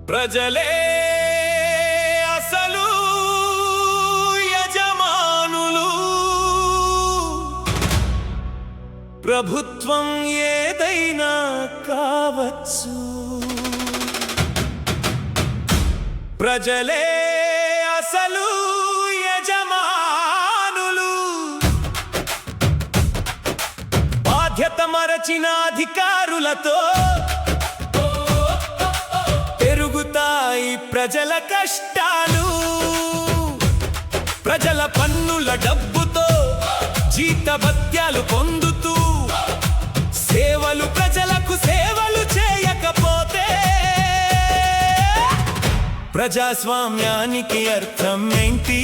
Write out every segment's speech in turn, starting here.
ప్రజలే అసలు యజమానులు. ప్రభుత్వం ఏదైనా కావచ్చు, ప్రజలే అసలు యజమానులు. బాధ్యత మరచిన అధికారులతో పెరుగుతాయి ప్రజల కష్టాలు. ప్రజల పన్నుల డబ్బుతో జీతభత్యాలు పొందుతూ సేవలు ప్రజలకు సేవలు చేయకపోతే ప్రజాస్వామ్యానికి అర్థం ఏంటి?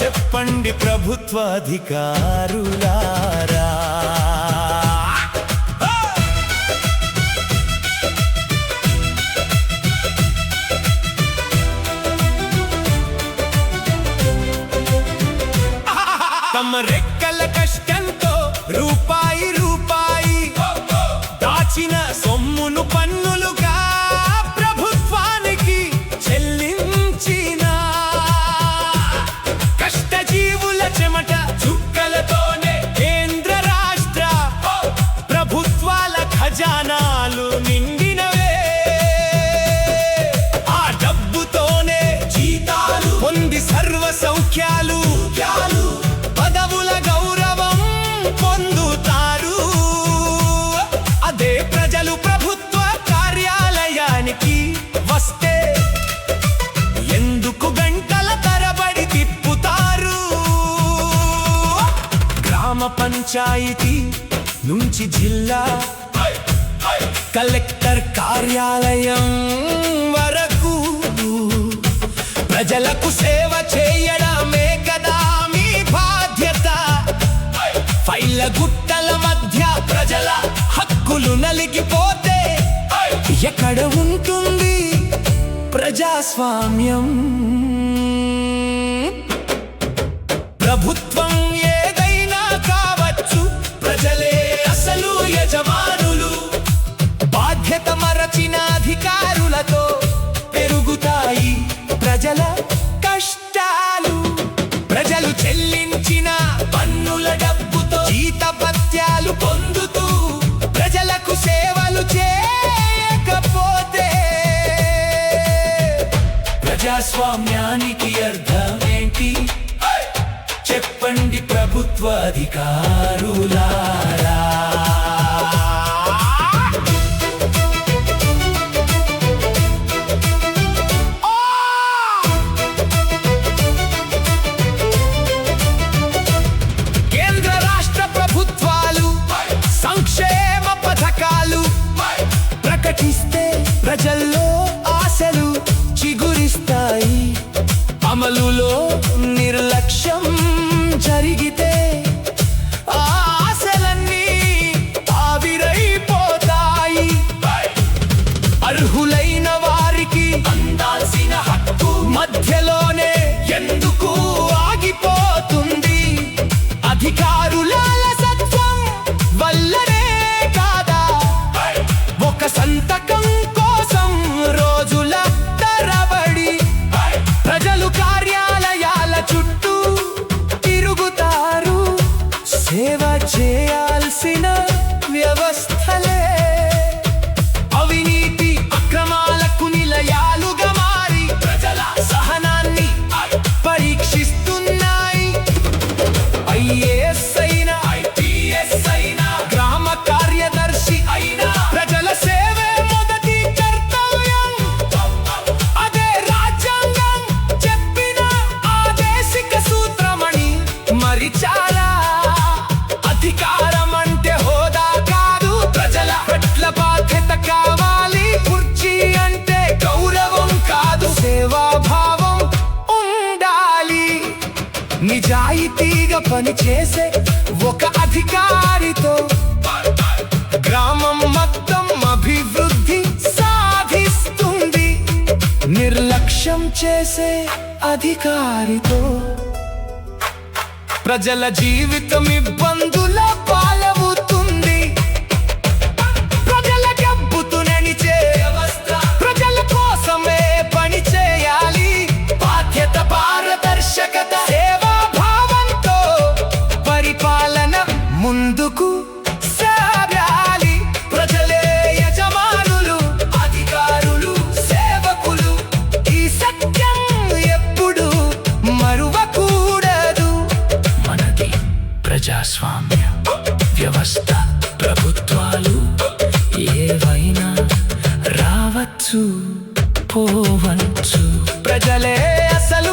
చెప్పండి ప్రభుత్వ అధికారులారా. తమ రెక్కల కష్టంతో రూపాయి రూపాయి దాచిన సొమ్మును పన్నులుగా ప్రభుత్వానికి చెల్లించిన కష్టజీవుల చెమట చుక్కలతోనే కేంద్ర రాష్ట్ర ప్రభుత్వాల ఖజానాలు నిండినవే. ఆ డబ్బుతోనే జీతాలు పొంది సర్వ సౌఖ్యాలు పదవుల గౌరవం పొందుతారు. అదే ప్రజలు ప్రభుత్వ కార్యాలయానికి వస్తే ఎందుకు గంటల తరబడి తిప్పుతారు? గ్రామ పంచాయతీ నుంచి జిల్లా కలెక్టర్ కార్యాలయం వరకు ప్రజలకు సేవ చేయడమే కదా మీ బాధ్యత. ఫైళ్ళ గుట్టల మధ్య ప్రజల హక్కులు నలిగిపోతే ఎక్కడ ఉంటుంది ప్రజాస్వామ్యం? ప్రభుత్వం ఏదైనా కావచ్చు, ప్రజలే అసలు యజమానులు. బాధ్యత మరచిన అధికారులతో పెరుగుతాయి ప్రజల కష్టాలు. ప్రజలు చెల్లించిన పన్నుల డబ్బుతో జీతభత్యాలు పొందుతూ ప్రజలకు సేవలు చేయకపోతే ప్రజాస్వామ్యానికి అర్థమేంటి? చెప్పండి ప్రభుత్వ అధికారులారా. సంక్షేమ పథకాలు ప్రకటిస్తే ప్రజల్లో ఆశలు చిగురిస్తాయి. అమలులో నిర్లక్ష్యం జరిగితే ఆ ఆశలన్నీ ఆవిరైపోతాయి. అర్హులైన వారికి అందాల్సిన హక్కు మధ్యలోనే ఎందుకు ఆగిపోతుంది? అధికారుల వల్లనే కాదా ఒక సంతకం కోసం రోజుల తరబడి ప్రజలు కార్యాలయాల చుట్టూ తిరుగుతారు? సేవ చేయాల్సిన వ్యవస్థలే అవినీతి అక్రమాలకు నిలయాలుగా మారి ప్రజల సహనాన్ని పరీక్షిస్తున్నాయి. ఐఏఎస్ అయినా ఐపీఎస్ అయినా గ్రామ కార్యదర్శి అయినా ప్రజల సేవే మొదటి కర్తవ్యం. అదే రాజ్యాంగం చెప్పిన ఆదేశిక సూత్రమణి. మరి చాలా అధికారం అంటే హోదా కాదు, ప్రజల పట్ల బాధ్యత కావాలి. కుర్చీ అంటే గౌరవం కాదు, సేవాభావం ఉండాలి. నిజాయితీగా పనిచేసే ఒక అధికారితో గ్రామం మొత్తం అభివృద్ధి సాధిస్తుంది. నిర్లక్ష్యం చేసే అధికారితో ప్రజల జీవితం ఇబ్బందుల పాలవుతుంది. ప్రజల డబ్బుతో నడిచే వ్యవస్థ ప్రజలకు రావచ్చు పోవచ్చు ప్రజలే అసలు